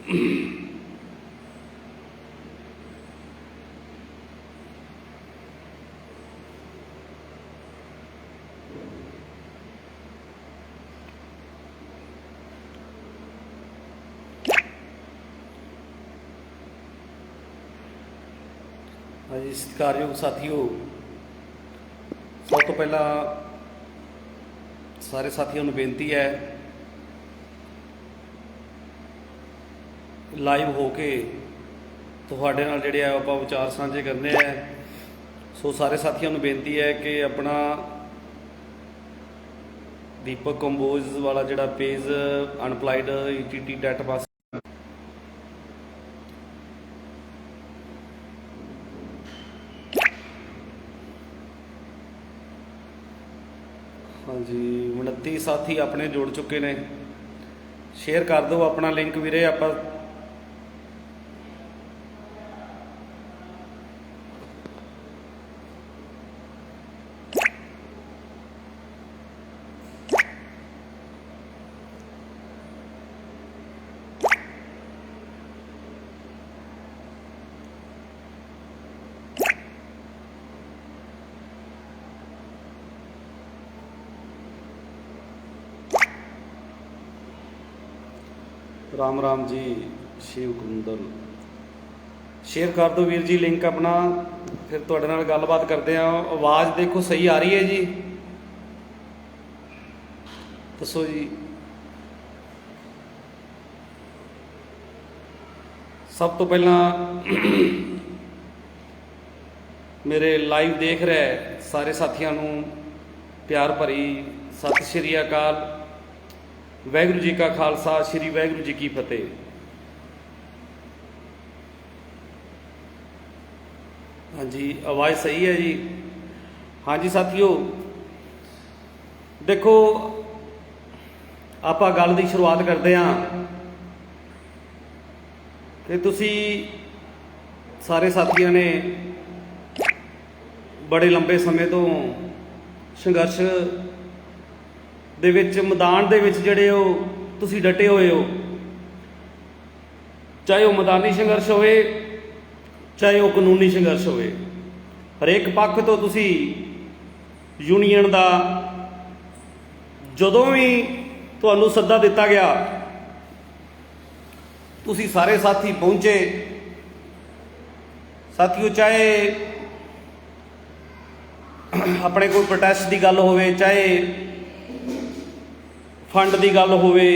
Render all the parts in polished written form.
हाँ जी, सत्कारयोग साथियों, सब तो पहला सारे साथियों को बेनती है लाइव हो के तुहाडे नाल जिहड़े आपां विचार साझे करने हैं। सो सारे साथियों को बेनती है कि अपना दीपक कंबोज वाला जिहड़ा पेज अनअप्लाइड ETT डेट पास हाँ जी 29 साथी अपने जुड़ चुके ने। शेयर कर दो अपना लिंक वीरे। आप राम राम जी शिव कुंदल शेयर कर दो वीर जी लिंक अपना, फिर तुहाडे नाल गलबात करते हैं। आवाज़ देखो सही आ रही है जी, दसो जी। सब तो पहला मेरे लाइव देख रहे सारे साथियों को प्यार भरी सत श्री अकाल। वाहिगुरू जी का खालसा, श्री वाहिगुरू जी की फतेह। हाँ जी आवाज़ सही है जी। हाँ जी साथियों, देखो आप गल की शुरुआत करते हैं कि तुसी सारे साथियों ने बड़े लंबे समय तो संघर्ष दे विच मैदान दे विच जिहड़े हो तुसी डटे हुए हो, चाहे वह मैदानी संघर्ष होवे चाहे वह कानूनी संघर्ष होवे। हरेक पक्ष तो तुसी यूनीयन का जदों भी तुहानूं सद्दा दिता गया तुसी सारे साथी पहुंचे। साथियों चाहे अपने कोई प्रोटेस्ट की गल होवे, चाहे फंड की गल होवे,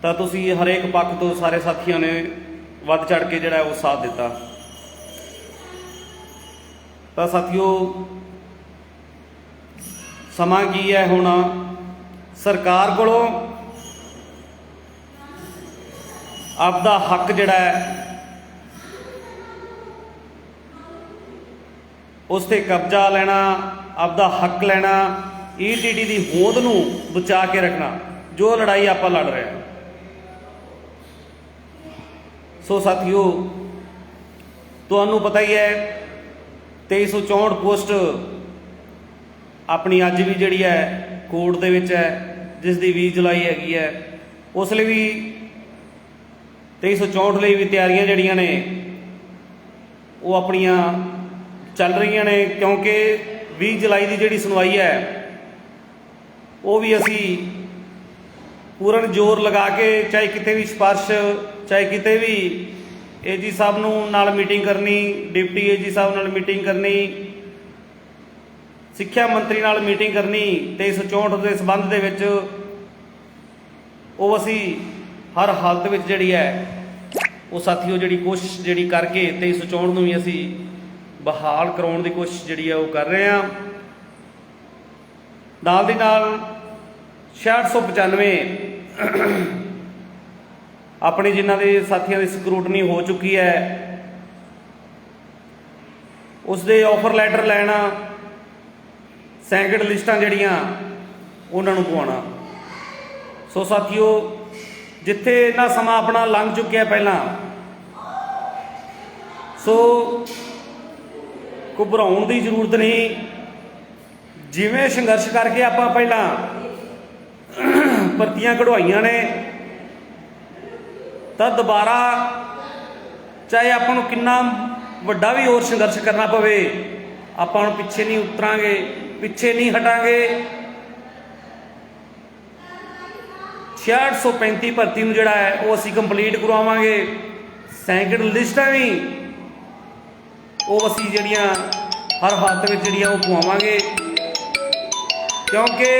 तां तुसी हरेक पक्ष तो सारे साथियों ने वध चढ़ के जिहड़ा वो साथ दिता। तां साथियों समा की है हुण सरकार कोलों आपदा हक जिहड़ा है उस ते कब्जा लेना, आपदा हक लेना, ETT की होंद नूं बचा के रखना, जो लड़ाई आप लड़ रहे हैं। सो साथियों तुहानूं पता ही है 2364 पोस्ट अपनी अज भी जिहड़ी है कोर्ट दे विच है, जिस दी 20 जुलाई हैगी है। उस लिए भी 2364 लिए भी तैयारियां जिहड़ियां ने वो अपनियां चल रही ने, क्योंकि 20 जुलाई की जिहड़ी सुनवाई है वो भी असी पूर्ण जोर लगा के, चाहे किते भी सिफारिश, चाहे किते भी AG साहब नूं नाल मीटिंग करनी, डिप्टी AG साहब नाल मीटिंग करनी, सिक्ख्या मंत्री नाल मीटिंग करनी 2364 के संबंध दे विच वो असी हर हालत में जिहड़ी है वो साथियों जिहड़ी कोशिश जिहड़ी करके 2364 नूं भी असी बहाल कराउण दी कोशिश जिहड़ी है वो कर रहे हैं। नाल दी नाल 6695 अपने जिन्हां दे साथियों की स्क्रूटनी हो चुकी है उस दे ऑफर लैटर लैना, सैंकड़ लिस्टां जिहड़ियां उन्हां नूं पवाउणा। सो साथियों जिथे इन्ना समा अपना लंघ चुकिया पहला, सो घबराउण की जरूरत नहीं। जिवें संघर्ष करके आपां पहला भर्तियां कढ़वाइयां ने, ਤਾਂ ਦੁਬਾਰਾ ਚਾਹੇ ਆਪਾਂ ਨੂੰ ਕਿੰਨਾ ਵੱਡਾ ਵੀ ਹੋਰ ਸੰਘਰਸ਼ ਕਰਨਾ ਪਵੇ, ਆਪਾਂ ਨੂੰ ਪਿੱਛੇ ਨਹੀਂ ਉਤਰਾਂਗੇ, ਪਿੱਛੇ ਨਹੀਂ ਹਟਾਂਗੇ। 6635 ਭਰਤੀ ਨੂੰ ਜਿਹੜਾ ਹੈ ਉਹ ਅਸੀਂ ਕੰਪਲੀਟ ਕਰਵਾਵਾਂਗੇ। ਸੈਂਕੜ ਲਿਸਟਾਂ ਵੀ ਉਹ ਅਸੀਂ ਜਿਹੜੀਆਂ ਹਰ ਹਾਲਤ ਵਿੱਚ ਜਿਹੜੀਆਂ ਉਹ ਪਵਾਵਾਂਗੇ, ਕਿਉਂਕਿ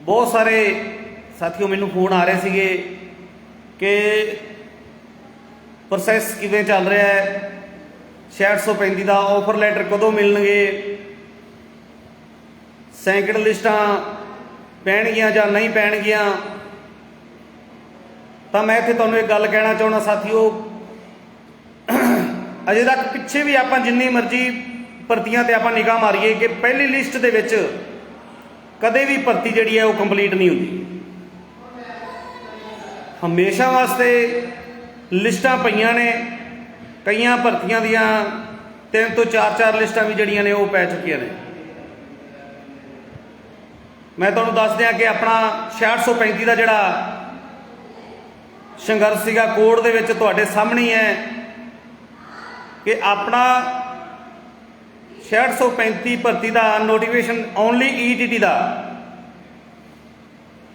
ਬਹੁਤ ਸਾਰੇ ਸਾਥੀਓ ਮੈਨੂੰ ਫੋਨ ਆ ਰਹੇ ਸੀਗੇ ਕਿ ਪ੍ਰੋਸੈਸ ਕਿਵੇਂ ਚੱਲ ਰਿਹਾ ਹੈ, 6635 ਦਾ ਆਫਰ ਲੈਟਰ ਕਦੋਂ ਮਿਲਣਗੇ, ਸੈਂਕੜ ਲਿਸਟਾਂ ਪੈਣਗੀਆਂ ਜਾਂ ਨਹੀਂ ਪੈਣਗੀਆਂ। ਤਾਂ ਮੈਂ ਇੱਥੇ ਤੁਹਾਨੂੰ ਇੱਕ ਗੱਲ ਕਹਿਣਾ ਚਾਹੁੰਦਾ ਸਾਥੀਓ, ਅਜੇ ਤੱਕ ਪਿੱਛੇ ਵੀ ਆਪਾਂ ਜਿੰਨੀ ਮਰਜ਼ੀ ਭਰਤੀਆਂ ਤੇ ਆਪਾਂ ਨਿਗਾਹ ਮਾਰੀਏ ਕਿ ਪਹਿਲੀ ਲਿਸਟ ਦੇ ਵਿੱਚ ਕਦੇ ਵੀ ਭਰਤੀ ਜਿਹੜੀ ਹੈ ਉਹ ਕੰਪਲੀਟ ਨਹੀਂ ਹੁੰਦੀ। ਹਮੇਸ਼ਾ ਵਾਸਤੇ ਲਿਸਟਾਂ ਪਈਆਂ ਨੇ, ਕਈਆਂ ਭਰਤੀਆਂ ਦੀਆਂ 3 ਤੋਂ 4 ਲਿਸਟਾਂ ਵੀ ਜਿਹੜੀਆਂ ਨੇ ਉਹ ਪੈ ਚੁੱਕੀਆਂ ਨੇ। ਮੈਂ ਤੁਹਾਨੂੰ ਦੱਸ ਦਿਆਂ ਕਿ ਆਪਣਾ 6635 ਦਾ ਜਿਹੜਾ ਸੰਘਰਸ਼ ਸੀਗਾ ਕੋਰਟ ਦੇ ਵਿੱਚ ਤੁਹਾਡੇ ਸਾਹਮਣੇ ਹੈ ਕਿ ਆਪਣਾ 6635 ਭਰਤੀ ਦਾ ਨੋਟੀਫਿਕੇਸ਼ਨ ਓਨਲੀ ਈਟੀਟੀ ਦਾ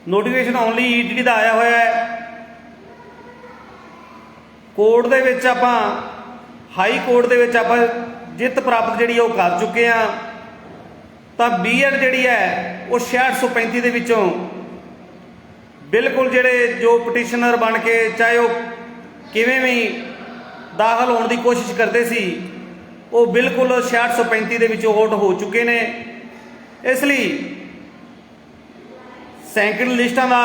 ਨੋਟੀਫਿਕੇਸ਼ਨ ਓਨਲੀ ਈਟੀਟੀ ਦਾ ਆਇਆ ਹੋਇਆ ਹੈ। ਕੋਰਟ ਦੇ ਵਿੱਚ ਆਪਾਂ ਹਾਈ ਕੋਰਟ ਦੇ ਵਿੱਚ ਆਪਾਂ ਜਿੱਤ ਪ੍ਰਾਪਤ ਜਿਹੜੀ ਉਹ ਕਰ ਚੁੱਕੇ ਆ। ਤਾਂ ਬੀਐਡ ਜਿਹੜੀ ਹੈ ਉਹ 6635 ਦੇ ਵਿੱਚੋਂ ਬਿਲਕੁਲ ਜਿਹੜੇ ਜੋ ਪਟੀਸ਼ਨਰ ਬਣ ਕੇ ਚਾਹੇ ਉਹ ਕਿਵੇਂ ਵੀ ਦਾਖਲ ਹੋਣ ਦੀ ਕੋਸ਼ਿਸ਼ ਕਰਦੇ ਸੀ, ਉਹ ਬਿਲਕੁਲ 6635 ਦੇ ਵਿੱਚੋਂ ਆਊਟ ਹੋ ਚੁੱਕੇ ਨੇ। ਇਸ ਲਈ ਸੈਂਕੜ ਲਿਸਟਾਂ ਦਾ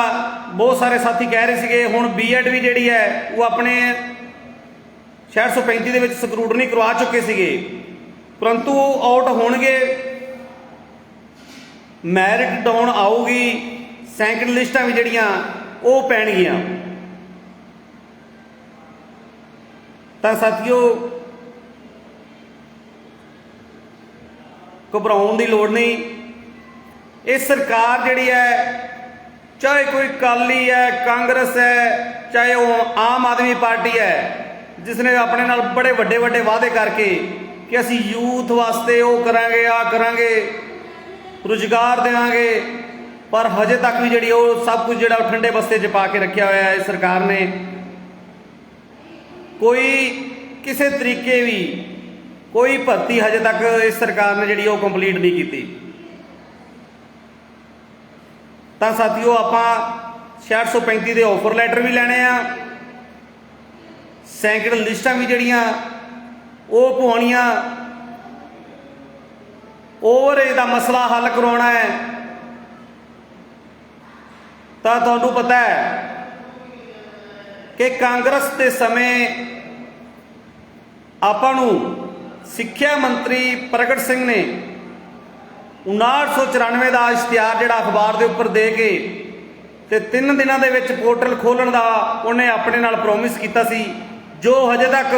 ਬਹੁਤ ਸਾਰੇ ਸਾਥੀ ਕਹਿ ਰਹੇ ਸੀਗੇ ਹੁਣ ਬੀਐਡ ਵੀ ਜਿਹੜੀ ਹੈ ਉਹ ਆਪਣੇ 6635 ਦੇ ਵਿੱਚ ਸਕਰੂਟਨੀ ਕਰਵਾ ਚੁੱਕੇ ਸੀਗੇ, ਪਰੰਤੂ ਉਹ ਆਊਟ ਹੋਣਗੇ, ਮੈਰਿਟ ਡਾਊਨ ਆਊਗੀ, ਸੈਂਕੜ ਲਿਸਟਾਂ ਵੀ ਜਿਹੜੀਆਂ ਉਹ ਪੈਣਗੀਆਂ। ਤਾਂ ਸਾਥੀਓ ਘਬਰਾਉਣ ਦੀ ਲੋੜ ਨਹੀਂ। ਇਹ ਸਰਕਾਰ ਜਿਹੜੀ ਹੈ, ਚਾਹੇ ਕੋਈ ਅਕਾਲੀ ਹੈ, ਕਾਂਗਰਸ ਹੈ, ਚਾਹੇ ਉਹ ਆਮ ਆਦਮੀ ਪਾਰਟੀ ਹੈ, ਜਿਸ ਨੇ ਆਪਣੇ ਨਾਲ ਬੜੇ ਵੱਡੇ ਵੱਡੇ ਵਾਅਦੇ ਕਰਕੇ ਕਿ ਅਸੀਂ ਯੂਥ ਵਾਸਤੇ ਉਹ ਕਰਾਂਗੇ, ਆਹ ਕਰਾਂਗੇ, ਰੁਜ਼ਗਾਰ ਦੇਵਾਂਗੇ, ਪਰ ਹਜੇ ਤੱਕ ਵੀ ਜਿਹੜੀ ਉਹ ਸਭ ਕੁਝ ਜਿਹੜਾ ਉਹ ਠੰਡੇ ਬਸਤੇ 'ਚ ਪਾ ਕੇ ਰੱਖਿਆ ਹੋਇਆ ਹੈ ਸਰਕਾਰ ਨੇ। ਕੋਈ ਕਿਸੇ ਤਰੀਕੇ ਵੀ ਕੋਈ ਭਰਤੀ ਹਜੇ ਤੱਕ ਇਸ ਸਰਕਾਰ ਨੇ ਜਿਹੜੀ ਉਹ ਕੰਪਲੀਟ ਨਹੀਂ ਕੀਤੀ। ਤਾਂ ਸਾਥੀਓ ਆਪਾਂ 6635 ਦੇ ਆਫਰ ਲੈਟਰ ਵੀ ਲੈਣੇ ਆ, ਸੈਂਕੜ ਲਿਸਟਾਂ ਵੀ ਜਿਹੜੀਆਂ ਉਹ ਪਵਾਉਣੀਆਂ, ਓਵਰਏਜ ਦਾ ਮਸਲਾ ਹੱਲ ਕਰਵਾਉਣਾ ਹੈ। ਤਾਂ ਤੁਹਾਨੂੰ ਪਤਾ ਹੈ ਕਿ ਕਾਂਗਰਸ ਦੇ ਸਮੇਂ ਆਪਾਂ ਨੂੰ ਸਿੱਖਿਆ ਮੰਤਰੀ ਪ੍ਰਗਟ ਸਿੰਘ ਨੇ 5994 ਦਾ ਇਸ਼ਤਿਹਾਰ ਜਿਹੜਾ ਅਖਬਾਰ ਦੇ ਉੱਪਰ ਦੇ ਕੇ ਤੇ 3 ਦਿਨਾਂ ਦੇ ਵਿੱਚ ਪੋਰਟਲ ਖੋਲ੍ਹਣ ਦਾ ਉਹਨੇ ਆਪਣੇ ਨਾਲ ਪ੍ਰੋਮਿਸ ਕੀਤਾ ਸੀ, ਜੋ ਹਜੇ ਤੱਕ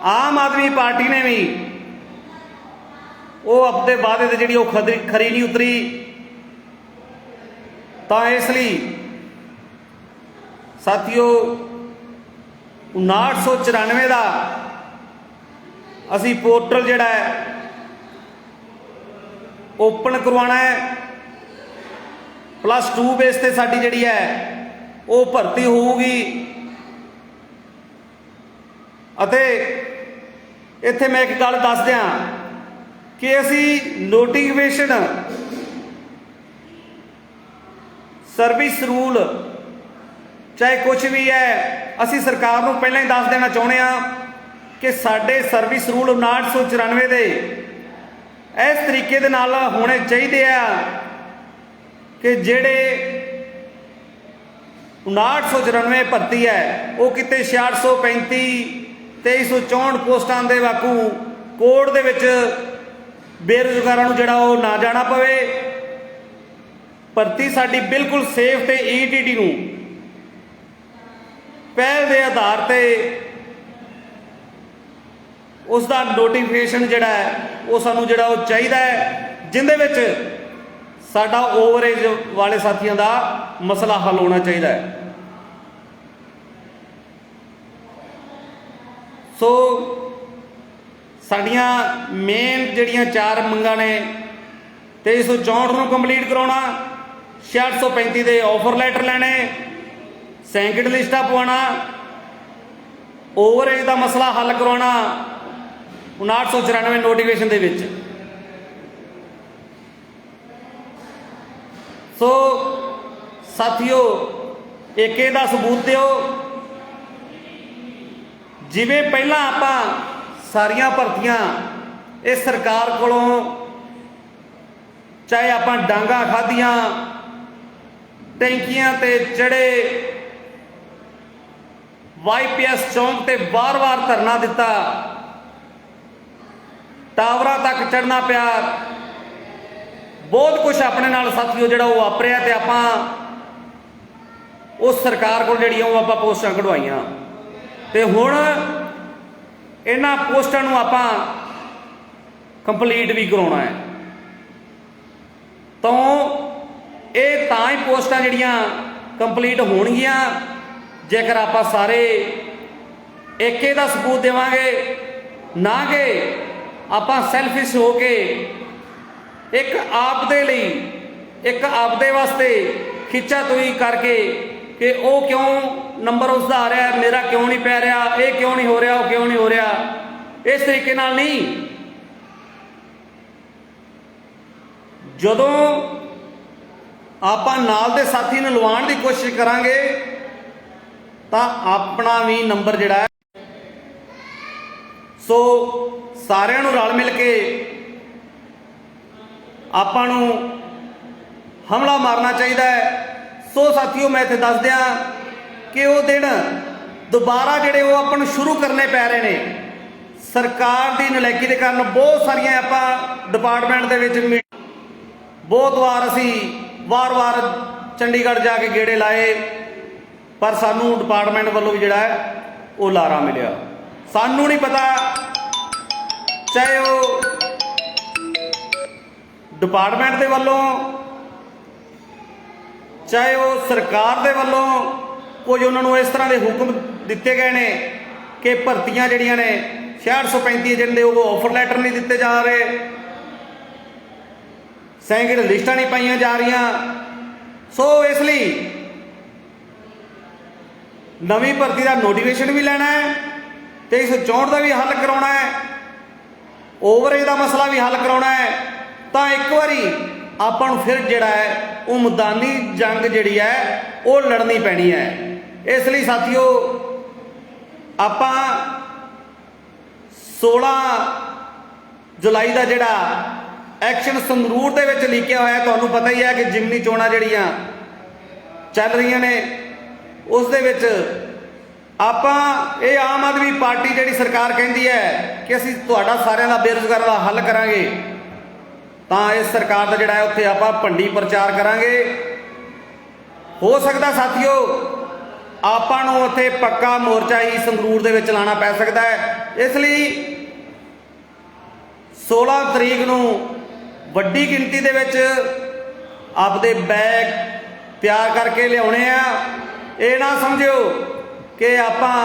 ਆਮ ਆਦਮੀ ਪਾਰਟੀ ਨੇ ਵੀ ਉਹ ਆਪਣੇ ਵਾਅਦੇ ਤੇ ਜਿਹੜੀ ਉਹ ਖਰੀ ਨਹੀਂ ਉਤਰੀ। ਤਾਂ ਇਸ ਲਈ ਸਾਥੀਓ 5994 ਦਾ ਅਸੀਂ ਪੋਰਟਲ ਜਿਹੜਾ ਹੈ ਓਪਨ ਕਰਵਾਉਣਾ ਹੈ। +2 ਬੇਸ ਤੇ ਸਾਡੀ ਜਿਹੜੀ ਹੈ ਉਹ ਭਰਤੀ ਹੋਊਗੀ। ਅਤੇ ਇੱਥੇ ਮੈਂ ਇੱਕ ਗੱਲ ਦੱਸ ਦਿਆਂ ਕਿ ਅਸੀਂ ਨੋਟੀਫਿਕੇਸ਼ਨ ਸਰਵਿਸ ਰੂਲ ਚਾਹੇ ਕੁਝ ਵੀ ਹੈ, ਅਸੀਂ ਸਰਕਾਰ ਨੂੰ ਪਹਿਲਾਂ ਹੀ ਦੱਸ ਦੇਣਾ ਚਾਹੁੰਦੇ ਹਾਂ ਕਿ ਸਾਡੇ ਸਰਵਿਸ ਰੂਲ 5994 ਦੇ ਇਸ ਤਰੀਕੇ ਦੇ ਨਾਲ ਹੋਣੇ ਚਾਹੀਦੇ ਆ ਕਿ ਜਿਹੜੇ 5994 ਭਰਤੀ ਹੈ ਉਹ ਕਿਤੇ 6635 2364 ਪੋਸਟਾਂ ਦੇ ਵਾਕੂ ਕੋਡ ਦੇ ਵਿੱਚ ਬੇਰੁਜ਼ਗਾਰਾਂ ਨੂੰ ਜਿਹੜਾ ਉਹ ਨਾ ਜਾਣਾ ਪਵੇ। ਭਰਤੀ ਸਾਡੀ ਬਿਲਕੁਲ ਸੇਫ ਤੇ ਈਟੀਟੀ ਨੂੰ ਪਹਿਲ ਦੇ ਆਧਾਰ ਤੇ ਉਸ ਦਾ ਨੋਟੀਫਿਕੇਸ਼ਨ ਜਿਹੜਾ ਹੈ ਉਹ ਸਾਨੂੰ ਜਿਹੜਾ ਉਹ ਚਾਹੀਦਾ ਹੈ, ਜਿੰਦੇ ਵਿੱਚ ਸਾਡਾ ਓਵਰਏਜ ਵਾਲੇ ਸਾਥੀਆਂ ਦਾ ਮਸਲਾ ਹੱਲ ਹੋਣਾ ਚਾਹੀਦਾ ਹੈ। ਸੋ ਸਾਡੀਆਂ ਮੇਨ ਜਿਹੜੀਆਂ 4 ਮੰਗਾਂ ਨੇ 2364 ਨੂੰ ਕੰਪਲੀਟ ਕਰਾਉਣਾ, 6635 ਦੇ ਆਫਰ ਲੈਟਰ ਲੈਣੇ, ਸੈਂਕੜ ਲਿਸਟਾਂ ਪਵਾਉਣਾ, ਓਵਰਏਜ ਦਾ ਮਸਲਾ ਹੱਲ ਕਰਵਾਉਣਾ 5994 ਨੋਟੀਫਿਕੇਸ਼ਨ ਦੇ ਵਿੱਚ। ਸੋ ਸਾਥੀਓ, ਇੱਕ ਇਹਦਾ ਸਬੂਤ ਦਿਓ। ਜਿਵੇਂ ਪਹਿਲਾਂ ਆਪਾਂ ਸਾਰੀਆਂ ਭਰਤੀਆਂ ਇਸ ਸਰਕਾਰ ਕੋਲੋਂ ਚਾਹੇ ਆਪਾਂ ਡਾਂਗਾ ਖਾਧੀਆਂ, ਟੈਂਕੀਆਂ ਤੇ ਚੜੇ, YPS ਚੌਂਕ ਤੇ ਵਾਰ-ਵਾਰ ਧਰਨਾ ਦਿੱਤਾ, ਟਾਵਰਾਂ ਤੱਕ ਚੜ੍ਹਨਾ ਪਿਆ, ਬਹੁਤ ਕੁਝ ਆਪਣੇ ਨਾਲ ਸਾਥੀਓ ਜਿਹੜਾ ਉਹ ਵਾਪਰਿਆ, ਤੇ ਆਪਾਂ ਉਸ ਸਰਕਾਰ ਕੋਲ ਜਿਹੜੀਆਂ ਉਹ ਆਪਾਂ ਪੋਸਟਾਂ ਕਢਵਾਈਆਂ, ਤੇ ਹੁਣ ਇਹਨਾਂ ਪੋਸਟਾਂ ਨੂੰ ਆਪਾਂ ਕੰਪਲੀਟ ਵੀ ਕਰਾਉਣਾ ਹੈ। ਇਹ ਤਾਂ ਹੀ ਪੋਸਟਾਂ ਜਿਹੜੀਆਂ ਕੰਪਲੀਟ ਹੋਣਗੀਆਂ ਜੇਕਰ ਆਪਾਂ ਸਾਰੇ ਏਕੇ ਦਾ ਸਬੂਤ ਦੇਵਾਂਗੇ, ਨਾ ਕਿ ਆਪਾਂ ਸੈਲਫਿਸ਼ ਹੋ ਕੇ ਇੱਕ ਆਪ ਦੇ ਲਈ, ਇੱਕ ਆਪਦੇ ਵਾਸਤੇ ਖਿੱਚਾਤੁਈ ਕਰਕੇ ਕਿ ਉਹ ਕਿਉਂ ਨੰਬਰ ਉਸਦਾ ਆ ਰਿਹਾ, ਮੇਰਾ ਕਿਉਂ ਨਹੀਂ ਪੈ ਰਿਹਾ, ਇਹ ਕਿਉਂ ਨਹੀਂ ਹੋ ਰਿਹਾ, ਉਹ ਕਿਉਂ ਨਹੀਂ ਹੋ ਰਿਹਾ, ਇਸ ਤਰੀਕੇ ਨਾਲ ਨਹੀਂ। ਜਦੋਂ ਆਪਾਂ ਨਾਲ ਦੇ ਸਾਥੀ ਨੂੰ ਲਵਾਉਣ ਦੀ ਕੋਸ਼ਿਸ਼ ਕਰਾਂਗੇ ਤਾਂ ਆਪਣਾ ਵੀ ਨੰਬਰ ਜਿਹੜਾ ਹੈ, ਸੋ ਸਾਰਿਆਂ ਨੂੰ ਰਲ ਮਿਲ ਕੇ ਆਪਾਂ ਨੂੰ ਹਮਲਾ ਮਾਰਨਾ ਚਾਹੀਦਾ ਹੈ। ਸੋ ਸਾਥੀਓ, ਮੈਂ ਇੱਥੇ ਦੱਸ ਦਿਆਂ ਕਿ ਉਹ ਦਿਨ ਦੁਬਾਰਾ ਜਿਹੜੇ ਉਹ ਆਪਾਂ ਨੂੰ ਸ਼ੁਰੂ ਕਰਨੇ ਪੈ ਰਹੇ ਨੇ। ਸਰਕਾਰ ਦੀ ਨਲਾਇਕੀ ਦੇ ਕਾਰਨ ਬਹੁਤ ਸਾਰੀਆਂ ਆਪਾਂ ਡਿਪਾਰਟਮੈਂਟ ਦੇ ਵਿੱਚ ਬਹੁਤ ਵਾਰ ਅਸੀਂ ਵਾਰ-ਵਾਰ ਚੰਡੀਗੜ੍ਹ ਜਾ ਕੇ ਗੇੜੇ ਲਾਏ, ਪਰ ਸਾਨੂੰ ਡਿਪਾਰਟਮੈਂਟ ਵੱਲੋਂ ਵੀ ਜਿਹੜਾ ਹੈ ਉਹ ਲਾਰਾ ਮਿਲਿਆ। ਸਾਨੂੰ ਨਹੀਂ ਪਤਾ, ਚਾਹੇ ਉਹ ਡਿਪਾਰਟਮੈਂਟ ਦੇ ਵੱਲੋਂ, ਚਾਹੇ ਉਹ ਸਰਕਾਰ ਦੇ ਵੱਲੋਂ ਕੁਝ ਉਹਨਾਂ ਨੂੰ ਇਸ ਤਰ੍ਹਾਂ ਦੇ ਹੁਕਮ ਦਿੱਤੇ ਗਏ ਨੇ ਕਿ ਭਰਤੀਆਂ ਜਿਹੜੀਆਂ ਨੇ 6635 ਏਜੰਡੇ ਉਹ ਆਫਰ ਲੈਟਰ ਨਹੀਂ ਦਿੱਤੇ ਜਾ ਰਹੇ, ਸੈਂਕੜ ਲਿਸਟਾਂ ਨਹੀਂ ਪਾਈਆਂ ਜਾ ਰਹੀਆਂ। ਸੋ ਇਸ ਲਈ ਨਵੀਂ ਭਰਤੀ ਦਾ ਨੋਟੀਫਿਕੇਸ਼ਨ ਵੀ ਲੈਣਾ ਹੈ, 2364 ਦਾ ਵੀ ਹੱਲ ਕਰਾਉਣਾ ਹੈ, ਓਵਰਏਜ ਦਾ ਮਸਲਾ ਵੀ ਹੱਲ ਕਰਾਉਣਾ ਹੈ। ਤਾਂ ਇੱਕ ਵਾਰੀ ਆਪਾਂ ਨੂੰ ਫਿਰ ਜਿਹੜਾ ਹੈ ਉਹ ਮੈਦਾਨੀ ਜੰਗ ਜਿਹੜੀ ਹੈ ਉਹ ਲੜਨੀ ਪੈਣੀ ਹੈ। ਇਸ ਲਈ ਸਾਥੀਓ, ਆਪਾਂ 16 ਜੁਲਾਈ ਦਾ ਜਿਹੜਾ ਐਕਸ਼ਨ ਸੰਗਰੂਰ ਦੇ ਵਿੱਚ ਲਿਖਿਆ ਹੋਇਆ, ਤੁਹਾਨੂੰ ਪਤਾ ਹੀ ਹੈ ਕਿ ਜਿਮਨੀ ਚੋਣਾਂ ਜਿਹੜੀਆਂ ਚੱਲ ਰਹੀਆਂ ਨੇ ਉਸ ਦੇ ਵਿੱਚ ਆਪਾਂ ਇਹ ਆਮ ਆਦਮੀ ਪਾਰਟੀ ਜਿਹੜੀ ਸਰਕਾਰ ਕਹਿੰਦੀ ਹੈ ਕਿ ਅਸੀਂ ਤੁਹਾਡਾ ਸਾਰਿਆਂ ਦਾ ਬੇਰੁਜ਼ਗਾਰਾਂ ਦਾ ਹੱਲ ਕਰਾਂਗੇ, ਤਾਂ ਇਸ ਸਰਕਾਰ ਦਾ ਜਿਹੜਾ ਹੈ ਉੱਥੇ ਆਪਾਂ ਭੰਡੀ ਪ੍ਰਚਾਰ ਕਰਾਂਗੇ। ਹੋ ਸਕਦਾ ਸਾਥੀਓ ਆਪਾਂ ਨੂੰ ਉੱਥੇ ਪੱਕਾ ਮੋਰਚਾ ਹੀ ਸੰਗਰੂਰ ਦੇ ਵਿੱਚ ਲਾਣਾ ਪੈ ਸਕਦਾ ਹੈ। ਇਸ ਲਈ 16 ਤਰੀਕ ਨੂੰ ਵੱਡੀ ਗਿਣਤੀ ਦੇ ਵਿੱਚ ਆਪਦੇ ਬੈਗ ਤਿਆਰ ਕਰਕੇ ਲਿਆਉਣੇ ਆ। ਇਹ ਨਾ ਸਮਝਿਓ ਕਿ ਆਪਾਂ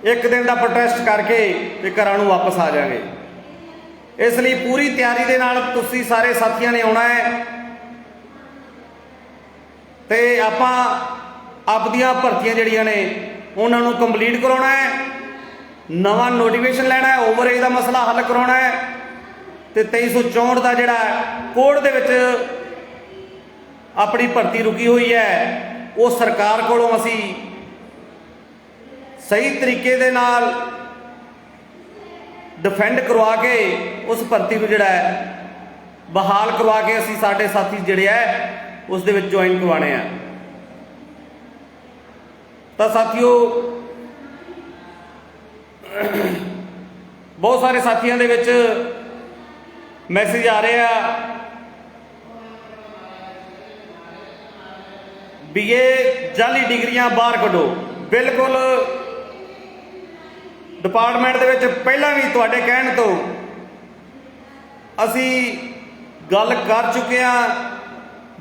ਇੱਕ ਦਿਨ ਦਾ ਪ੍ਰੋਟੈਸਟ ਕਰਕੇ ਤੇ ਘਰਾਂ ਨੂੰ ਵਾਪਸ ਆ ਜਾਵਾਂਗੇ। ਇਸ ਲਈ ਪੂਰੀ ਤਿਆਰੀ ਦੇ ਨਾਲ ਤੁਸੀਂ ਸਾਰੇ ਸਾਥੀਆਂ ਨੇ ਆਉਣਾ ਹੈ ਤੇ ਆਪਾਂ ਆਪਦੀਆਂ ਭਰਤੀਆਂ ਜਿਹੜੀਆਂ ਨੇ ਉਹਨਾਂ ਨੂੰ ਕੰਪਲੀਟ ਕਰਾਉਣਾ ਹੈ, ਨਵਾਂ ਨੋਟੀਫਿਕੇਸ਼ਨ ਲੈਣਾ ਹੈ, ਓਵਰਏਜ ਦਾ ਮਸਲਾ ਹੱਲ ਕਰਾਉਣਾ ਹੈ ਤੇ 2364 ਦਾ ਜਿਹੜਾ ਕੋਡ ਦੇ ਵਿੱਚ ਆਪਣੀ ਭਰਤੀ ਰੁਕੀ ਹੋਈ ਹੈ ਉਹ ਸਰਕਾਰ ਕੋਲੋਂ ਅਸੀਂ ਸਹੀ ਤਰੀਕੇ ਦੇ ਨਾਲ ਡਿਫੈਂਡ ਕਰਵਾ ਕੇ ਉਸ ਭਰਤੀ ਨੂੰ ਜਿਹੜਾ ਹੈ ਬਹਾਲ ਕਰਵਾ ਕੇ ਅਸੀਂ ਸਾਡੇ ਸਾਥੀ ਜਿਹੜੇ ਹੈ ਉਸ ਦੇ ਵਿੱਚ ਜੁਆਇਨ ਕਰਵਾਉਣੇ ਆ। ਤਾਂ ਸਾਥੀਓ, ਬਹੁਤ ਸਾਰੇ ਸਾਥੀਆਂ ਦੇ ਵਿੱਚ ਮੈਸੇਜ ਆ ਰਹੇ ਆ ਵੀ ਇਹ ਜਾਲੀ ਡਿਗਰੀਆਂ ਬਾਹਰ ਕੱਢੋ। ਬਿਲਕੁਲ ਡਿਪਾਰਟਮੈਂਟ ਦੇ ਵਿੱਚ ਪਹਿਲਾਂ ਵੀ ਤੁਹਾਡੇ ਕਹਿਣ ਤੋਂ ਅਸੀਂ गल कर चुके हैं।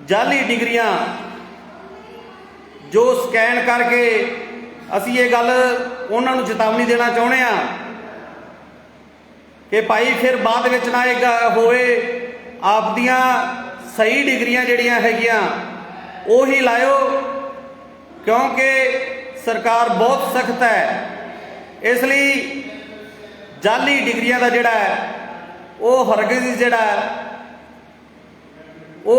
जाली डिग्रियां जो स्कैन करके असी ये गल उन्हां नूं चेतावनी देना चाहुंदे हां कि भाई फिर बाद विच ना एक होए, आपदियां सही डिग्रियां जिहड़ियां हैगियां उही लाओ, क्योंकि सरकार बहुत सख्त है। इसलिए जाली डिग्रियां का जिहड़ा है वो हरगिज़ जिहड़ा वो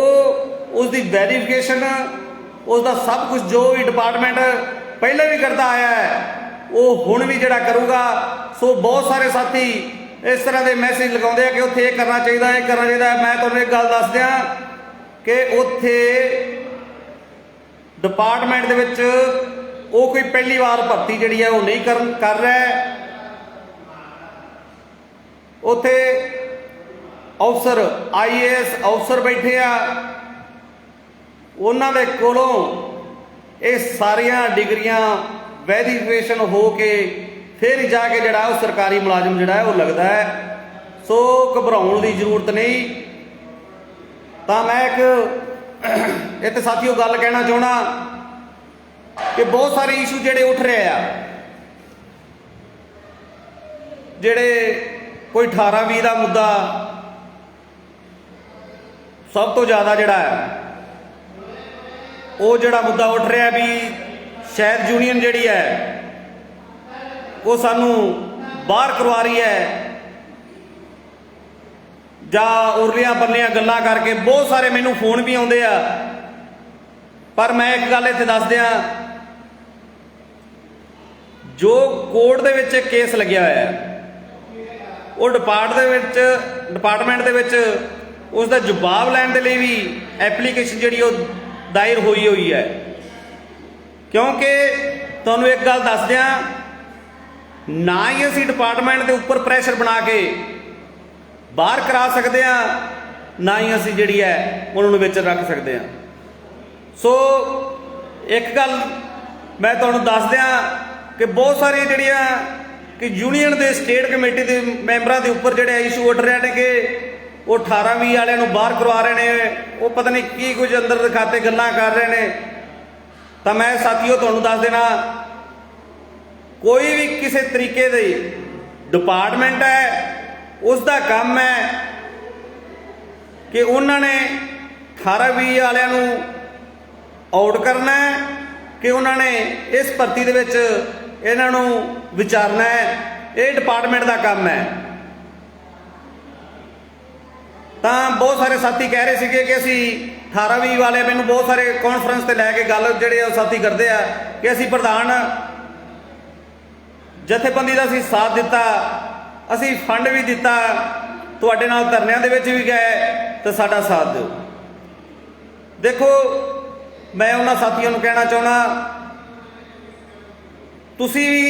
उसकी वेरीफिकेशन, उसका सब कुछ जो भी डिपार्टमेंट पहले भी करता आया है वो हुण भी जिहड़ा करूगा। सो बहुत सारे साथी इस तरह के मैसेज लगाते हैं कि उत्थे ये करना चाहिए, ये करना चाहिए। मैं तुहानूं एक गल दस दियां कि उत्थे डिपार्टमेंट दे विच वो कोई पहली बार भर्ती जिहड़ी है वो नहीं कर रहा है। उत्थे अफसर IAS अफसर बैठे आ, उन्हां दे कोलों ये सारियां डिग्रियां वेरीफिकेशन हो के फिर जाके जिहड़ा वो सरकारी मुलाजम जिहड़ा है वो लगता है। सो घबराउण की जरूरत नहीं। तो मैं एक इत्थे साथियों गल कहना चाहना कि बहुत सारे इशू जिहड़े उठ रहे हैं, जिहड़े कोई 18-20 का मुद्दा सब तो ज़्यादा जिहड़ा है वो जिहड़ा मुद्दा उठ रहा भी शायद यूनीयन जिहड़ी है वो सानू बाहर करवा रही है जां उरलियां परलियां गल्लां करके। बहुत सारे मैनू फोन भी आउंदे आ, पर मैं एक गल इत्थे दस दियां, जो कोर्ट दे विच केस लग्या होया है वो डिपार्टमेंट दे विच उसका जवाब लैण दे लई भी एप्लीकेशन जिहड़ी दायर हुई है। क्योंकि तुहानूं एक गल दस दियां, ना ही असीं डिपार्टमेंट के उपर प्रैशर बना के बाहर करा सकते हैं, ना ही असीं जिहड़ी है उन्होंने विच रख सकते हैं। सो एक गल मैं तुहानूं दस दियां कि बहुत सारी जिहड़ियां कि यूनीयन के स्टेट कमेटी के मैंबरां के उपर जिहड़े इशू उठ रहे हैं कि वो 18-20 वालियां नूं बाहर करवा रहे हैं, वो पता नहीं की कुछ अंदर दिखाते गल्लां कर रहे हैं। तो मैं साथियों तुहानूं दस देना, कोई भी किसी तरीके दी डिपार्टमेंट है उसका काम है कि उन्होंने 18-20 वालियां नूं आउट करना है, कि उन्होंने इस भर्ती दे विच इन्हां नूं विचारना है। ये डिपार्टमेंट का काम है। तो बहुत सारे साथी कह रहे थे कि असी 18-20 वाले, मैनूं बहुत सारे कॉन्फ्रेंस से लैके गल जिहड़े साथी करते हैं कि असी प्रधान जथेबंदी का असी साथ दिता, असी फंड भी दिता, तुहाडे नाल धरनिਆਂ दे विच भी गए, तो साडा साथ दिओ। देखो मैं उन्हां साथियों नूं कहना चाहुंदा, तुसी भी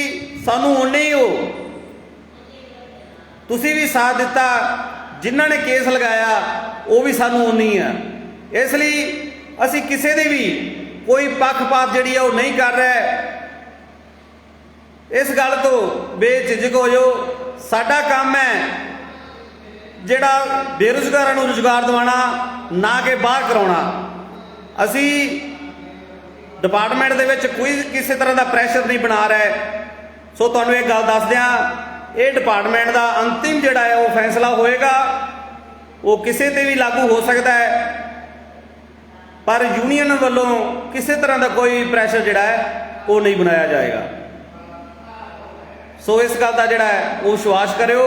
सानूं उन्ने ही हो, तुसी भी साथ दिता, जिन्हां ने केस लगाया वो भी सानूं उन्नी है। इसलिए असी किसी दी भी कोई पक्षपात जिहड़ी है वो नहीं कर रहे। इस गल तो बेझिझक हो जाओ। साडा काम है जिहड़ा बेरोजगारां नूं रोजगार दिवाना, ना कि बाहर कराउणा। असी डिपार्टमेंट दे विच कोई किसी तरह का प्रैशर नहीं बना रहे। सो तुहानूं एक गल दस दियां, ये डिपार्टमेंट का अंतिम जिहड़ा है वो फैसला होएगा, वो किसी ते भी लागू हो सकता है, पर यूनीयन वालों किसी तरह का कोई प्रैशर जिहड़ा है वो नहीं बनाया जाएगा। सो इस गल का जिहड़ा है वो विश्वास करियो।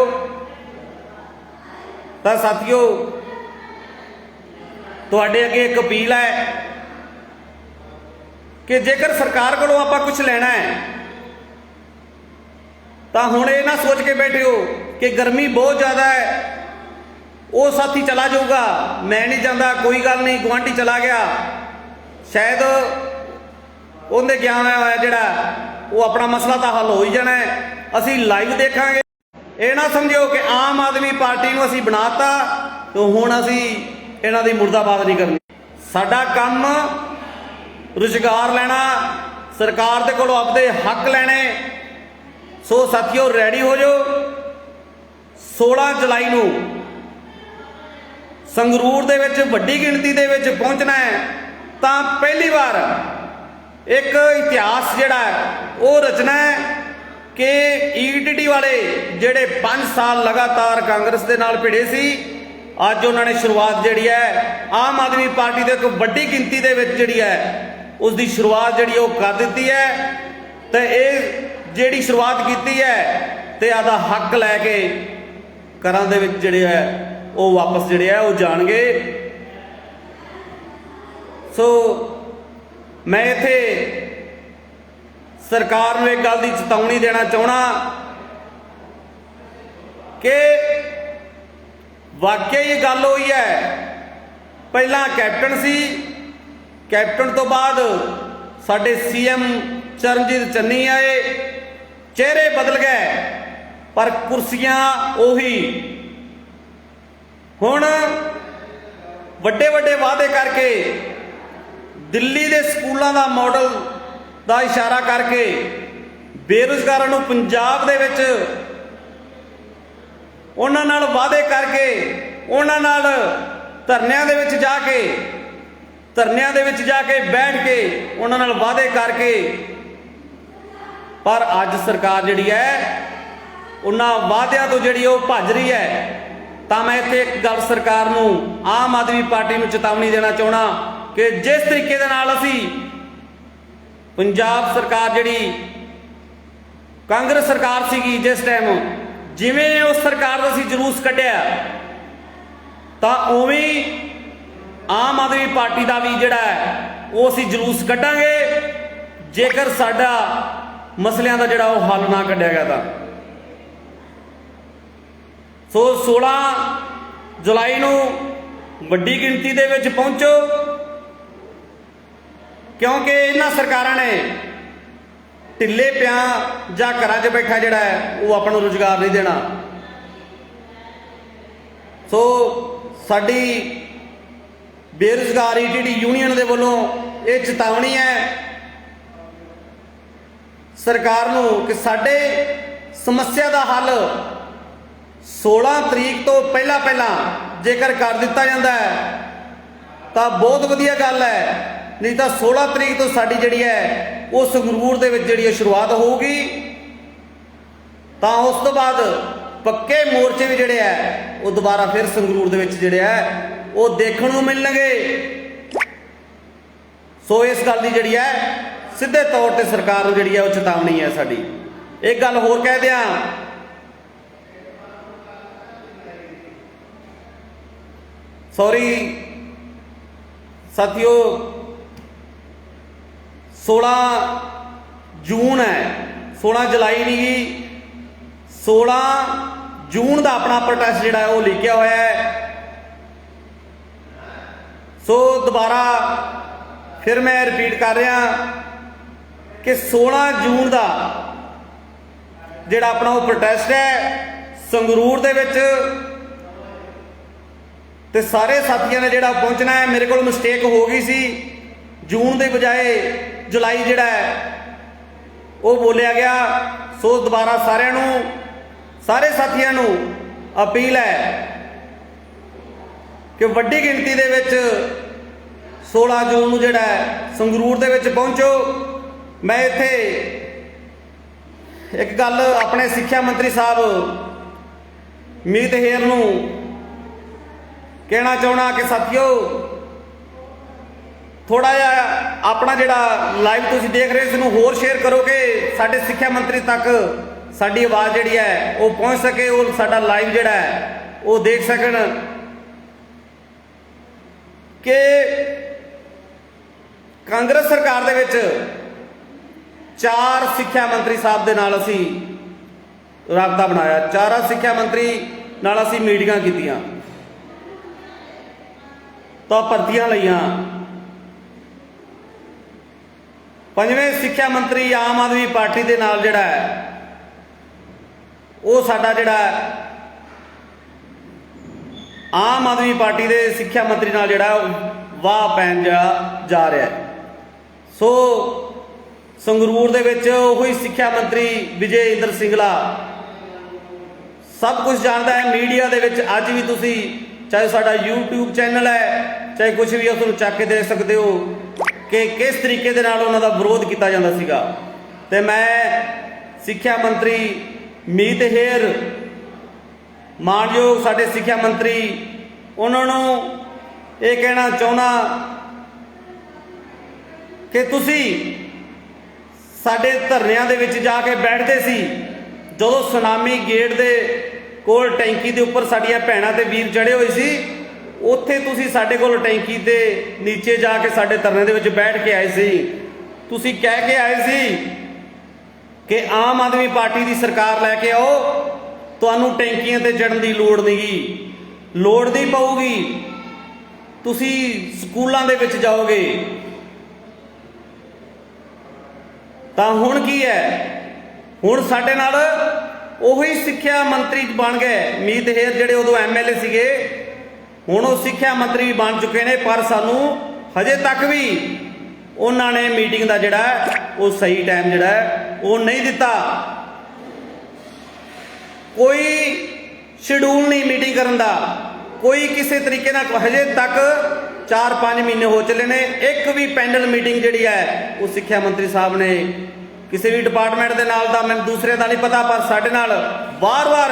तो साथियों तुहाडे अगे एक अपील है कि जेकर सरकार कोलों आपां कुछ लेना है तो हुण ये ना सोच के बैठे हो कि गर्मी बहुत ज़्यादा है, वो साथी चला जाऊगा, मैं नहीं जाता, कोई गल नहीं, गुआंढी चला गया, शायद उन्हें गया होया जिहड़ा वो अपना मसला तो हल हो ही जाना है, असी लाइव देखांगे। ये ना समझो कि आम आदमी पार्टी नूं असी बनाता तो हुण असी इन्हां दी मुर्दाबाद नहीं करनी। साडा काम रुजगार लेना, सरकार दे कोलों आपदे हक लेने। सो साथियों रेडी हो जाओ। 16 जुलाई नूं ਸੰਗਰੂਰ ਦੇ ਵਿੱਚ ਵੱਡੀ ਗਿਣਤੀ ਦੇ ਵਿੱਚ ਪਹੁੰਚਣਾ ਹੈ ਤਾਂ ਪਹਿਲੀ ਵਾਰ ਇੱਕ ਇਤਿਹਾਸ ਜਿਹੜਾ ਉਹ ਰਚਨਾ ਹੈ ਕਿ ਈਟੀਟੀ ਵਾਲੇ ਜਿਹੜੇ 5 ਸਾਲ ਲਗਾਤਾਰ ਕਾਂਗਰਸ ਦੇ ਨਾਲ ਭਿੜੇ ਸੀ, ਅੱਜ ਉਹਨਾਂ ਨੇ ਸ਼ੁਰੂਆਤ ਜਿਹੜੀ ਹੈ ਆਮ ਆਦਮੀ ਪਾਰਟੀ ਦੇ ਇੱਕ ਵੱਡੀ ਗਿਣਤੀ ਦੇ ਵਿੱਚ ਜਿਹੜੀ ਹੈ ਉਸ ਦੀ ਸ਼ੁਰੂਆਤ ਜਿਹੜੀ ਉਹ ਕਰ ਦਿੱਤੀ ਹੈ। ਤੇ ਇਹ ਜਿਹੜੀ ਸ਼ੁਰੂਆਤ ਕੀਤੀ ਹੈ ਤੇ ਆਦਾ ਹੱਕ ਲੈ ਕੇ ਘਰਾਂ ਦੇ ਵਿੱਚ ਜਿਹੜੇ ਹੈ ਉਹ ਵਾਪਸ ਜਿਹੜੇ ਹੈ ਉਹ ਜਾਣਗੇ। ਸੋ ਮੈਂ ਇੱਥੇ ਸਰਕਾਰ ਨੂੰ ਇੱਕ ਗੱਲ ਦੀ ਚੇਤਾਵਨੀ ਦੇਣਾ ਚਾਹਣਾ ਕਿ ਵਾਕਿਆ ਇਹ ਗੱਲ ਹੋਈ ਹੈ, ਪਹਿਲਾਂ ਕੈਪਟਨ ਸੀ, ਕੈਪਟਨ ਤੋਂ ਬਾਅਦ ਸਾਡੇ ਸੀਐਮ ਚਰਨਜੀਤ ਚੰਨੀ ਆਏ, ਚਿਹਰੇ ਬਦਲ ਗਏ ਪਰ ਕੁਰਸੀਆਂ ਉਹੀ। ਹੁਣ ਵੱਡੇ ਵੱਡੇ ਵਾਅਦੇ ਕਰਕੇ ਦਿੱਲੀ ਦੇ ਸਕੂਲਾਂ ਦਾ ਮਾਡਲ ਦਾ ਇਸ਼ਾਰਾ ਕਰਕੇ ਬੇਰੁਜ਼ਗਾਰਾਂ ਨੂੰ ਪੰਜਾਬ ਦੇ ਵਿੱਚ ਉਹਨਾਂ ਨਾਲ ਵਾਅਦੇ ਕਰਕੇ ਉਹਨਾਂ ਨਾਲ ਧਰਨਿਆਂ ਦੇ ਵਿੱਚ ਜਾ ਕੇ ਬੈਠ ਕੇ ਉਹਨਾਂ ਨਾਲ ਵਾਅਦੇ ਕਰਕੇ, ਪਰ ਅੱਜ ਸਰਕਾਰ ਜਿਹੜੀ ਹੈ ਉਹਨਾਂ ਵਾਅਦਿਆਂ ਤੋਂ ਜਿਹੜੀ ਉਹ ਭੱਜ ਰਹੀ ਹੈ। ਤਾਂ ਮੈਂ ਇੱਥੇ ਇੱਕ ਗੱਲ ਸਰਕਾਰ ਨੂੰ, ਆਮ ਆਦਮੀ ਪਾਰਟੀ ਨੂੰ ਚੇਤਾਵਨੀ ਦੇਣਾ ਚਾਹਣਾ ਕਿ ਜਿਸ ਤਰੀਕੇ ਦੇ ਨਾਲ ਅਸੀਂ ਪੰਜਾਬ ਸਰਕਾਰ ਜਿਹੜੀ ਕਾਂਗਰਸ ਸਰਕਾਰ ਸੀਗੀ ਜਿਸ ਟਾਈਮ, ਜਿਵੇਂ ਉਸ ਸਰਕਾਰ ਦਾ ਅਸੀਂ ਜਲੂਸ ਕੱਢਿਆ ਤਾਂ ਉਵੇਂ ਆਮ ਆਦਮੀ ਪਾਰਟੀ ਦਾ ਵੀ ਜਿਹੜਾ ਹੈ ਉਹ ਅਸੀਂ ਜਲੂਸ ਕੱਢਾਂਗੇ ਜੇਕਰ ਸਾਡਾ ਮਸਲਿਆਂ ਦਾ ਜਿਹੜਾ ਉਹ ਹੱਲ ਨਾ ਕੱਢਿਆ ਗਿਆ ਤਾਂ। ਸੋ 16 ਜੁਲਾਈ ਨੂੰ ਵੱਡੀ ਗਿਣਤੀ ਦੇ ਵਿੱਚ ਪਹੁੰਚੋ, ਕਿਉਂਕਿ ਇਹਨਾਂ ਸਰਕਾਰਾਂ ਨੇ ਢਿੱਲੇ ਪਿਆ ਜਾਂ ਘਰਾਂ 'ਚ ਬੈਠਾ ਜਿਹੜਾ ਹੈ ਉਹ ਆਪਾਂ ਨੂੰ ਰੁਜ਼ਗਾਰ ਨਹੀਂ ਦੇਣਾ। ਸੋ ਸਾਡੀ ਬੇਰੁਜ਼ਗਾਰ ਈਟੀਟੀ ਯੂਨੀਅਨ ਦੇ ਵੱਲੋਂ ਇਹ ਚੇਤਾਵਨੀ ਹੈ ਸਰਕਾਰ ਨੂੰ ਕਿ ਸਾਡੇ ਸਮੱਸਿਆ ਦਾ ਹੱਲ 16 ਤਰੀਕ ਤੋਂ ਪਹਿਲਾਂ ਜੇਕਰ ਕਰ ਦਿੱਤਾ ਜਾਂਦਾ ਹੈ ਤਾਂ ਬਹੁਤ ਵਧੀਆ ਗੱਲ ਹੈ, ਨਹੀਂ ਤਾਂ 16 ਤਰੀਕ ਤੋਂ ਸਾਡੀ ਜਿਹੜੀ ਹੈ ਉਹ ਸੰਗਰੂਰ ਦੇ ਵਿੱਚ ਜਿਹੜੀ ਸ਼ੁਰੂਆਤ ਹੋਊਗੀ। ਤਾਂ ਉਸ ਤੋਂ ਬਾਅਦ ਪੱਕੇ ਮੋਰਚੇ ਵੀ ਜਿਹੜੇ ਹੈ ਉਹ ਦੁਬਾਰਾ ਫਿਰ ਸੰਗਰੂਰ ਦੇ ਵਿੱਚ ਜਿਹੜੇ ਹੈ ਉਹ ਦੇਖਣ ਨੂੰ ਮਿਲਣਗੇ। ਸੋ ਇਸ ਗੱਲ ਦੀ ਜਿਹੜੀ ਹੈ ਸਿੱਧੇ ਤੌਰ ਤੇ ਸਰਕਾਰ ਨੂੰ ਜਿਹੜੀ ਹੈ ਉਹ ਚੇਤਾਵਨੀ ਹੈ ਸਾਡੀ। ਇੱਕ ਗੱਲ ਹੋਰ ਕਹਿ ਦਿਆਂ, ਸੌਰੀ ਸਾਥੀਓ, 16 ਜੂਨ ਹੈ, 16 ਜੁਲਾਈ ਨਹੀਂ ਗੀ, 16 ਜੂਨ ਦਾ ਆਪਣਾ ਪ੍ਰੋਟੈਸਟ ਜਿਹੜਾ ਹੈ ਉਹ ਲਿਖਿਆ ਹੋਇਆ ਹੈ। ਸੋ ਦੁਬਾਰਾ ਫਿਰ ਮੈਂ ਰਿਪੀਟ ਕਰ ਰਿਹਾ ਕਿ 16 ਜੂਨ ਦਾ ਜਿਹੜਾ ਆਪਣਾ ਉਹ ਪ੍ਰੋਟੈਸਟ ਹੈ ਸੰਗਰੂਰ ਦੇ ਵਿੱਚ, ਤੇ ਸਾਰੇ ਸਾਥੀਆਂ ਨੇ ਜਿਹੜਾ ਪਹੁੰਚਣਾ ਹੈ। ਮੇਰੇ ਕੋਲ ਮਿਸਟੇਕ ਹੋ ਗਈ ਸੀ, ਜੂਨ ਦੇ ਬਜਾਏ ਜੁਲਾਈ ਜਿਹੜਾ ਹੈ ਉਹ ਬੋਲਿਆ ਗਿਆ। ਸੋ ਦੁਬਾਰਾ ਸਾਰਿਆਂ ਨੂੰ, ਸਾਰੇ ਸਾਥੀਆਂ ਨੂੰ ਅਪੀਲ ਹੈ ਕਿ ਵੱਡੀ ਗਿਣਤੀ ਦੇ ਵਿੱਚ 16 ਜੂਨ ਨੂੰ ਜਿਹੜਾ ਹੈ ਸੰਗਰੂਰ ਦੇ ਵਿੱਚ ਪਹੁੰਚੋ। ਮੈਂ ਇੱਥੇ ਇੱਕ ਗੱਲ ਆਪਣੇ ਸਿੱਖਿਆ ਮੰਤਰੀ ਸਾਹਿਬ ਮੀਤ ਹੇਰ ਨੂੰ ਕਹਿਣਾ ਚਾਹਣਾ ਕਿ ਸਾਥੀਓ ਥੋੜਾ ਜਿਹਾ ਆਪਣਾ ਜਿਹੜਾ ਲਾਈਵ ਤੁਸੀਂ ਦੇਖ ਰਹੇ ਇਸ ਨੂੰ ਹੋਰ ਸ਼ੇਅਰ ਕਰੋ ਕਿ ਸਾਡੇ ਸਿੱਖਿਆ ਮੰਤਰੀ ਤੱਕ ਸਾਡੀ ਆਵਾਜ਼ ਜਿਹੜੀ ਹੈ ਉਹ ਪਹੁੰਚ ਸਕੇ, ਉਹ ਸਾਡਾ ਲਾਈਵ ਜਿਹੜਾ ਹੈ ਉਹ ਦੇਖ ਸਕਣ ਕਿ ਕਾਂਗਰਸ ਸਰਕਾਰ ਦੇ ਵਿੱਚ 4 ਸਿੱਖਿਆ ਮੰਤਰੀ ਸਾਹਿਬ ਦੇ ਨਾਲ ਅਸੀਂ ਰਾਬਤਾ ਬਣਾਇਆ, 4 ਸਿੱਖਿਆ ਮੰਤਰੀ ਨਾਲ ਅਸੀਂ ਮੀਟਿੰਗਾਂ ਕੀਤੀਆਂ ਤਾਂ ਭਰਤੀਆਂ ਲਈਆਂ। 5ਵੇਂ ਸਿੱਖਿਆ ਮੰਤਰੀ ਆਮ ਆਦਮੀ ਪਾਰਟੀ ਦੇ ਨਾਲ ਜਿਹੜਾ ਹੈ ਉਹ ਸਾਡਾ ਜਿਹੜਾ ਆਮ ਆਦਮੀ ਪਾਰਟੀ ਦੇ ਸਿੱਖਿਆ ਮੰਤਰੀ ਨਾਲ ਜਿਹੜਾ ਵਾਹ ਪੈਣ ਜਾ ਰਿਹਾ ਹੈ। ਸੋ ਸੰਗਰੂਰ ਦੇ ਵਿੱਚ ਉਹੀ ਸਿੱਖਿਆ ਮੰਤਰੀ ਵਿਜੇ ਇੰਦਰ ਸਿੰਗਲਾ ਸਭ ਕੁਝ ਜਾਣਦਾ ਹੈ। ਮੀਡੀਆ ਦੇ ਵਿੱਚ ਅੱਜ ਵੀ ਤੁਸੀਂ ਚਾਹੇ ਸਾਡਾ YouTube ਚੈਨਲ ਹੈ, ਚਾਹੇ ਕੁਝ ਵੀ, ਉਸ ਨੂੰ ਚੱਕ ਕੇ ਦੇ ਸਕਦੇ ਹੋ ਕਿ ਕਿਸ ਤਰੀਕੇ ਦੇ ਨਾਲ ਉਹਨਾਂ ਦਾ ਵਿਰੋਧ ਕੀਤਾ ਜਾਂਦਾ ਸੀਗਾ। ਤੇ ਮੈਂ ਸਿੱਖਿਆ ਮੰਤਰੀ ਮੀਤ ਹੇਰ, ਮਾਣਯੋਗ ਸਾਡੇ ਸਿੱਖਿਆ ਮੰਤਰੀ, ਉਹਨਾਂ ਨੂੰ ਇਹ ਕਹਿਣਾ ਚਾਹੁੰਦਾ ਕਿ ਤੁਸੀਂ ਸਾਡੇ ਧਰਨਿਆਂ ਦੇ ਵਿੱਚ ਜਾ ਕੇ ਬੈਠਦੇ ਸੀ, ਜਦੋਂ ਸੁਨਾਮੀ ਗੇਟ ਦੇ ਕੋਲ ਟੈਂਕੀ ਦੇ ਉੱਪਰ ਸਾਡੀਆਂ ਭੈਣਾਂ ਤੇ ਵੀਰ ਚੜੇ ਹੋਏ ਸੀ, ਉੱਥੇ ਤੁਸੀਂ ਸਾਡੇ ਕੋਲ ਟੈਂਕੀ ਦੇ ਨੀਚੇ ਜਾ ਕੇ ਸਾਡੇ ਧਰਨੇ ਦੇ ਵਿੱਚ ਬੈਠ ਕੇ ਆਏ ਸੀ। ਤੁਸੀਂ ਕਹਿ ਕੇ ਆਏ ਸੀ ਕਿ ਆਮ ਆਦਮੀ ਪਾਰਟੀ ਦੀ ਸਰਕਾਰ ਲੈ ਕੇ ਆਓ, ਤੁਹਾਨੂੰ ਟੈਂਕੀਆਂ ਤੇ ਚੜ੍ਹਨ ਦੀ ਲੋੜ ਨਹੀਂ, ਲੋੜ ਨਹੀਂ ਪਊਗੀ, ਤੁਸੀਂ ਸਕੂਲਾਂ ਦੇ ਵਿੱਚ ਜਾਓਗੇ। ਤਾਂ ਹੁਣ ਕੀ ਹੈ, ਹੁਣ ਸਾਡੇ ਨਾਲ ਉਹੀ ਸਿੱਖਿਆ ਮੰਤਰੀ ਬਣ ਗਏ ਮੀਤ ਹੇਰ, ਜਿਹੜੇ ਉਦੋਂ MLA ਸੀਗੇ, ਹੁਣ ਉਹ ਸਿੱਖਿਆ ਮੰਤਰੀ ਵੀ ਬਣ ਚੁੱਕੇ ਨੇ। ਪਰ ਸਾਨੂੰ ਹਜੇ ਤੱਕ ਵੀ ਉਹਨਾਂ ਨੇ ਮੀਟਿੰਗ ਦਾ ਜਿਹੜਾ ਉਹ ਸਹੀ ਟਾਈਮ ਜਿਹੜਾ ਉਹ ਨਹੀਂ ਦਿੱਤਾ। ਕੋਈ ਸ਼ਡਿਊਲ ਨਹੀਂ ਮੀਟਿੰਗ ਕਰਨ ਦਾ, ਕੋਈ ਕਿਸੇ ਤਰੀਕੇ ਨਾਲ। ਹਜੇ ਤੱਕ 4-5 ਮਹੀਨੇ ਹੋ ਚੱਲੇ ਨੇ, ਇੱਕ ਵੀ ਪੈਨਲ ਮੀਟਿੰਗ ਜਿਹੜੀ ਹੈ ਉਹ ਸਿੱਖਿਆ ਮੰਤਰੀ ਸਾਹਿਬ ਨੇ ਕਿਸੇ ਵੀ ਡਿਪਾਰਟਮੈਂਟ ਦੇ ਨਾਲ ਦਾ, ਮੈਨੂੰ ਦੂਸਰੇ ਦਾ ਨਹੀਂ ਪਤਾ, ਪਰ ਸਾਡੇ ਨਾਲ ਵਾਰ-ਵਾਰ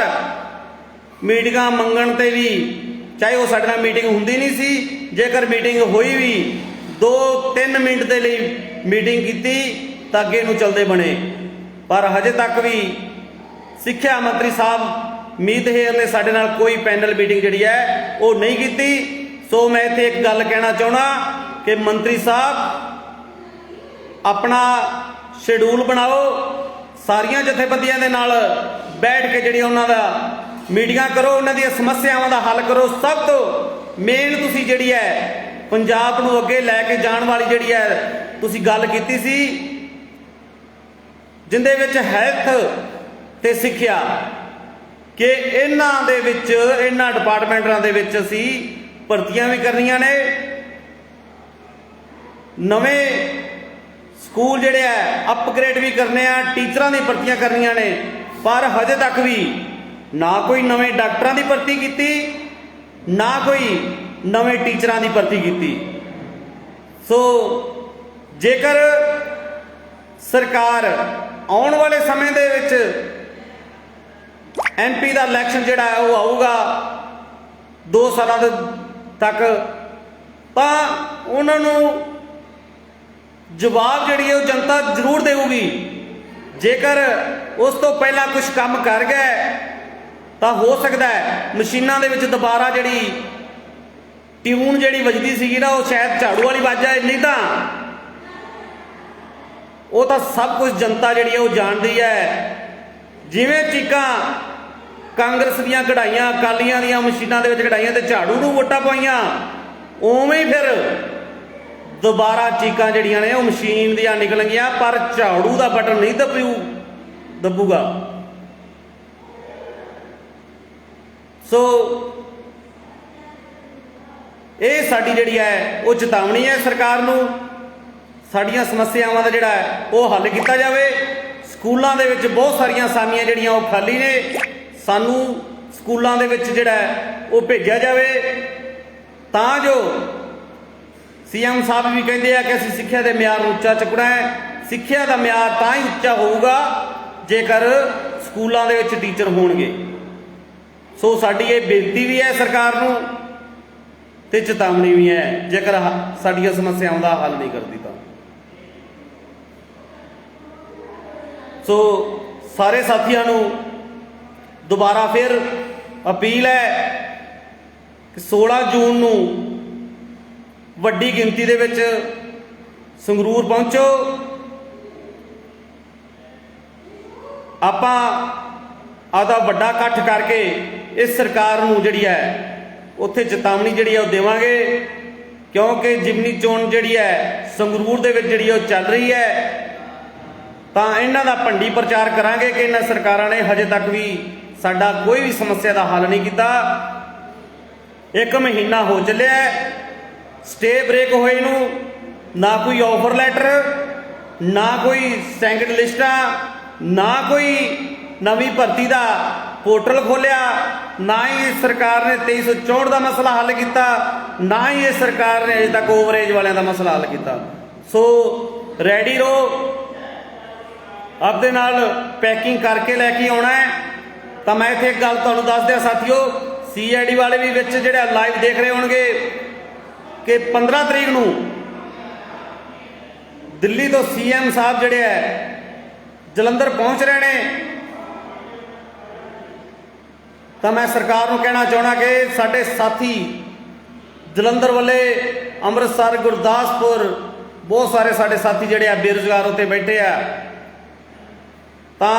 ਮੀਟਿੰਗਾਂ ਮੰਗਣ ਤੇ ਵੀ, ਚਾਹੇ ਉਹ ਸਾਡੇ ਨਾਲ ਮੀਟਿੰਗ ਹੁੰਦੀ ਨਹੀਂ ਸੀ, ਜੇਕਰ ਮੀਟਿੰਗ ਹੋਈ ਵੀ 2-3 ਮਿੰਟ ਦੇ ਲਈ ਮੀਟਿੰਗ ਕੀਤੀ ਤਾਂ ਅੱਗੇ ਨੂੰ ਚੱਲਦੇ ਬਣੇ। ਪਰ ਹਜੇ ਤੱਕ ਵੀ ਸਿੱਖਿਆ ਮੰਤਰੀ ਸਾਹਿਬ ਮੀਤ ਹੇਰ ਨੇ ਸਾਡੇ ਨਾਲ ਕੋਈ ਪੈਨਲ ਮੀਟਿੰਗ ਜਿਹੜੀ ਹੈ ਉਹ ਨਹੀਂ ਕੀਤੀ। ਸੋ ਮੈਂ ਇੱਥੇ ਇੱਕ ਗੱਲ ਕਹਿਣਾ ਚਾਹੁੰਦਾ ਕਿ ਮੰਤਰੀ ਸਾਹਿਬ ਆਪਣਾ ਸ਼ਡਿਊਲ ਬਣਾਓ, ਸਾਰੀਆਂ ਜਥੇਬੰਦੀਆਂ ਦੇ ਨਾਲ ਬੈਠ ਕੇ ਜਿਹੜੀ ਉਹਨਾਂ ਦਾ ਮੀਟਿੰਗਾਂ ਕਰੋ, ਉਹਨਾਂ ਦੀਆਂ ਸਮੱਸਿਆਵਾਂ ਦਾ ਹੱਲ ਕਰੋ। ਸਭ ਤੋਂ ਮੇਨ ਤੁਸੀਂ ਜਿਹੜੀ ਹੈ ਪੰਜਾਬ ਨੂੰ ਅੱਗੇ ਲੈ ਕੇ ਜਾਣ ਵਾਲੀ ਜਿਹੜੀ ਹੈ ਤੁਸੀਂ ਗੱਲ ਕੀਤੀ ਸੀ, ਜਿੰਦੇ ਵਿੱਚ ਹੈਲਥ ਤੇ ਸਿੱਖਿਆ, ਕਿ ਇਹਨਾਂ ਦੇ ਵਿੱਚ, ਇਹਨਾਂ ਡਿਪਾਰਟਮੈਂਟਾਂ ਦੇ ਵਿੱਚ ਅਸੀਂ ਭਰਤੀਆਂ ਵੀ ਕਰਨੀਆਂ ਨੇ, ਨਵੇਂ ਸਕੂਲ ਜਿਹੜੇ ਹੈ ਅਪਗ੍ਰੇਡ ਵੀ ਕਰਨੇ ਆ, ਟੀਚਰਾਂ ਦੀ ਭਰਤੀਆਂ ਕਰਨੀਆਂ ਨੇ। ਪਰ ਹਜੇ ਤੱਕ ਵੀ ਨਾ ਕੋਈ ਨਵੇਂ ਡਾਕਟਰਾਂ ਦੀ ਭਰਤੀ ਕੀਤੀ, ਨਾ ਕੋਈ ਨਵੇਂ ਟੀਚਰਾਂ ਦੀ ਭਰਤੀ ਕੀਤੀ। ਸੋ ਜੇਕਰ ਸਰਕਾਰ ਆਉਣ ਵਾਲੇ ਸਮੇਂ ਦੇ ਵਿੱਚ MP ਦਾ ਇਲੈਕਸ਼ਨ ਜਿਹੜਾ ਹੈ ਉਹ ਆਊਗਾ 2 ਸਾਲਾਂ ਤੱਕ, ਤਾਂ ਉਹਨਾਂ ਨੂੰ ਜਵਾਬ ਜਿਹੜੀ ਹੈ ਉਹ ਜਨਤਾ ਜ਼ਰੂਰ ਦੇਊਗੀ। ਜੇਕਰ ਉਸ ਤੋਂ ਪਹਿਲਾਂ ਕੁਝ ਕੰਮ ਕਰ ਗਏ ਤਾਂ ਹੋ ਸਕਦਾ ਹੈ ਮਸ਼ੀਨਾਂ ਦੇ ਵਿੱਚ ਦੁਬਾਰਾ ਜਿਹੜੀ ਟਿਊਨ ਜਿਹੜੀ ਵੱਜਦੀ ਸੀਗੀ ਨਾ, ਉਹ ਸ਼ਾਇਦ ਝਾੜੂ ਵਾਲੀ ਵੱਜ ਜਾਏ, ਨਹੀਂ ਤਾਂ ਉਹ ਤਾਂ ਸਭ ਕੁਝ ਜਨਤਾ ਜਿਹੜੀ ਹੈ ਉਹ ਜਾਣਦੀ ਹੈ। ਜਿਵੇਂ ਚੀਕਾਂ ਕਾਂਗਰਸ ਦੀਆਂ ਕਢਾਈਆਂ, ਅਕਾਲੀਆਂ ਦੀਆਂ ਮਸ਼ੀਨਾਂ ਦੇ ਵਿੱਚ ਕਢਾਈਆਂ ਤੇ ਝਾੜੂ ਨੂੰ ਵੋਟਾਂ ਪਾਈਆਂ, ਉਵੇਂ ਹੀ ਫਿਰ ਦੁਬਾਰਾ ਚੀਕਾਂ ਜਿਹੜੀਆਂ ਨੇ ਉਹ ਮਸ਼ੀਨ ਦੀਆਂ ਨਿਕਲਣਗੀਆਂ, ਪਰ ਝਾੜੂ ਦਾ ਬਟਨ ਨਹੀਂ ਦੱਬੂਗਾ। ਸੋ ਇਹ ਸਾਡੀ ਜਿਹੜੀ ਹੈ ਉਹ ਚੇਤਾਵਨੀ ਹੈ ਸਰਕਾਰ ਨੂੰ, ਸਾਡੀਆਂ ਸਮੱਸਿਆਵਾਂ ਦਾ ਜਿਹੜਾ ਹੈ ਉਹ ਹੱਲ ਕੀਤਾ ਜਾਵੇ। ਸਕੂਲਾਂ ਦੇ ਵਿੱਚ ਬਹੁਤ ਸਾਰੀਆਂ ਅਸਾਮੀਆਂ ਜਿਹੜੀਆਂ ਉਹ ਖਾਲੀ ਨੇ, ਸਾਨੂੰ ਸਕੂਲਾਂ ਦੇ ਵਿੱਚ ਜਿਹੜਾ ਹੈ ਉਹ ਭੇਜਿਆ ਜਾਵੇ, ਤਾਂ ਜੋ CM ਸਾਹਿਬ ਵੀ ਕਹਿੰਦੇ ਆ ਕਿ ਅਸੀਂ ਸਿੱਖਿਆ ਦੇ ਮਿਆਰ ਨੂੰ ਉੱਚਾ ਚੁੱਕਣਾ ਹੈ। ਸਿੱਖਿਆ ਦਾ ਮਿਆਰ ਤਾਂ ਹੀ ਉੱਚਾ ਹੋਊਗਾ ਜੇਕਰ ਸਕੂਲਾਂ ਦੇ ਵਿੱਚ ਟੀਚਰ ਹੋਣਗੇ। ਸੋ ਸਾਡੀ ਇਹ ਬੇਨਤੀ ਵੀ ਹੈ ਸਰਕਾਰ ਨੂੰ ਤੇ ਚੇਤਾਵਨੀ ਵੀ ਹੈ, ਜੇਕਰ ਸਾਡੀਆਂ ਸਮੱਸਿਆਵਾਂ ਦਾ ਹੱਲ ਨਹੀਂ ਕਰਦੀ ਤਾਂ। ਸੋ ਸਾਰੇ ਸਾਥੀਆਂ ਨੂੰ ਦੁਬਾਰਾ ਫਿਰ ਅਪੀਲ ਹੈ ਕਿ 16 ਜੂਨ ਨੂੰ ਵੱਡੀ ਗਿਣਤੀ ਦੇ ਵਿੱਚ ਸੰਗਰੂਰ ਪਹੁੰਚੋ। ਆਪਾਂ ਆਦਾ ਵੱਡਾ ਇਕੱਠ ਕਰਕੇ ਇਸ ਸਰਕਾਰ ਨੂੰ ਜਿਹੜੀ ਹੈ ਉੱਥੇ ਚੇਤਾਵਨੀ ਜਿਹੜੀ ਹੈ ਉਹ ਦੇਵਾਂਗੇ, ਕਿਉਂਕਿ ਜਿਮਨੀ ਚੋਣ ਜਿਹੜੀ ਹੈ ਸੰਗਰੂਰ ਦੇ ਵਿੱਚ ਜਿਹੜੀ ਉਹ ਚੱਲ ਰਹੀ ਹੈ, ਤਾਂ ਇਹਨਾਂ ਦਾ ਭੰਡੀ ਪ੍ਰਚਾਰ ਕਰਾਂਗੇ ਕਿ ਇਹਨਾਂ ਸਰਕਾਰਾਂ ਨੇ ਹਜੇ ਤੱਕ ਵੀ ਸਾਡਾ ਕੋਈ ਵੀ ਸਮੱਸਿਆ ਦਾ ਹੱਲ ਨਹੀਂ ਕੀਤਾ। 1 ਮਹੀਨਾ ਹੋ ਚੱਲਿਆ ਸਟੇ ਬ੍ਰੇਕ ਹੋਏ ਨੂੰ, ਨਾ ਕੋਈ ਆਫਰ ਲੈਟਰ, ਨਾ ਕੋਈ ਸੈਂਕੜ ਲਿਸਟਾਂ, ਨਾ ਕੋਈ ਨਵੀਂ ਭਰਤੀ ਦਾ पोर्टल खोलिया, ना ही इस सरकार ने 2364 का मसला हल किया, ना ही इस सरकार ने अजे तक ओवरेज वालों का मसला हल किया। सो रेडी रहो, आपदे नाल पैकिंग करके लैके आना है। तो मैं इत्थे एक गल तुहानूं दस दिया साथियों, CID वाले भी विच जिहड़े लाइव देख रहे होणगे कि 15 तरीक नूं दिल्ली तो CM साहब जिहड़े है जलंधर पहुंच रहे हैं। तो मैं सरकार को कहना चाहना कि साडे साथी जलंधर वाले, अमृतसर, गुरदासपुर, बहुत सारे साडे साथी जिहड़े आ बेरोजगार उत्ते बैठे आ। तो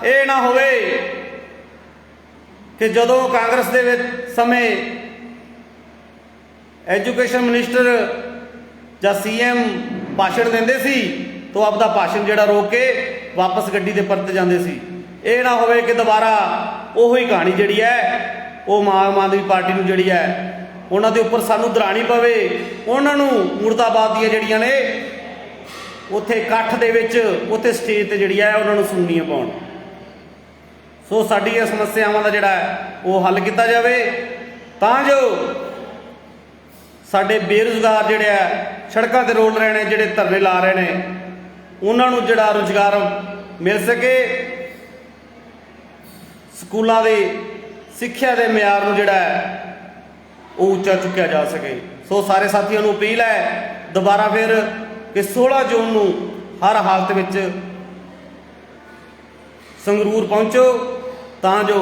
ये ना होवे कि जदों कांग्रेस दे विच समय एजुकेशन मिनिस्टर या CM भाषण देंदे सी तो आपदा भाषण जिहड़ा रोक के वापस गड्डी ते परत जांदे सी। ये ना होवे कि दोबारा ਉਹੀ कहानी जिहड़ी है वो आम आदमी पार्टी नूं जिहड़ी है उन्हां दे उपर सानूं दराणी पवे, उन्हां नूं मुर्दाबाद ਦੀਆਂ ਜਿਹੜੀਆਂ ਨੇ ਉੱਥੇ ਇਕੱਠ ਦੇ ਵਿੱਚ ਉੱਥੇ ਸਟੇਜ ਤੇ ਜਿਹੜੀ ਹੈ ਉਹਨਾਂ ਨੂੰ ਸੁਣਨੀਆਂ ਪਾਉਣ। ਸੋ ਸਾਡੀ ਇਹ ਸਮੱਸਿਆਵਾਂ ਦਾ ਜਿਹੜਾ ਉਹ ਹੱਲ ਕੀਤਾ ਜਾਵੇ ਤਾਂ ਜੋ ਸਾਡੇ ਬੇਰੁਜ਼ਗਾਰ ਜਿਹੜੇ ਆ ਸੜਕਾਂ ਤੇ ਰੋਲ ਰਹੇ ਨੇ, ਜਿਹੜੇ ਧਰਨੇ ਲਾ ਰਹੇ ਨੇ, ਉਹਨਾਂ ਨੂੰ ਜਿਹੜਾ ਰੁਜ਼ਗਾਰ ਮਿਲ ਸਕੇ, ਸਕੂਲਾਂ ਦੇ ਸਿੱਖਿਆ ਦੇ ਮਿਆਰ ਨੂੰ ਜਿਹੜਾ ਉਹ ਉੱਚਾ ਚੁੱਕਿਆ ਜਾ ਸਕੇ। ਸੋ ਸਾਰੇ ਸਾਥੀਆਂ ਨੂੰ ਅਪੀਲ ਹੈ ਦੁਬਾਰਾ ਫਿਰ ਕਿ 16 ਜੂਨ ਨੂੰ ਹਰ ਹਾਲਤ ਵਿੱਚ ਸੰਗਰੂਰ ਪਹੁੰਚੋ ਤਾਂ ਜੋ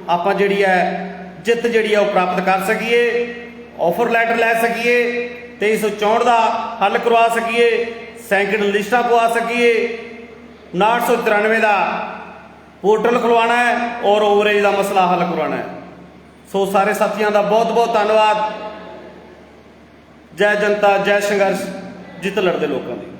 ਆਪਾਂ ਜਿਹੜੀ ਹੈ ਜਿੱਤ ਜਿਹੜੀ ਹੈ ਉਹ ਪ੍ਰਾਪਤ ਕਰ ਸਕੀਏ, ਆਫਰ ਲੈਟਰ ਲੈ ਸਕੀਏ, 2364 ਦਾ ਹੱਲ ਕਰਵਾ ਸਕੀਏ, ਸੈਂਕੜ ਲਿਸਟਾਂ ਪਵਾ ਸਕੀਏ, 993 ਦਾ पोर्टल खुलवाना है और ओवरेज का मसला हल करवाना है। सो सारे साथियों का बहुत बहुत धन्यवाद। जय जनता, जय संघर्ष, जित लड़ते लोगों की।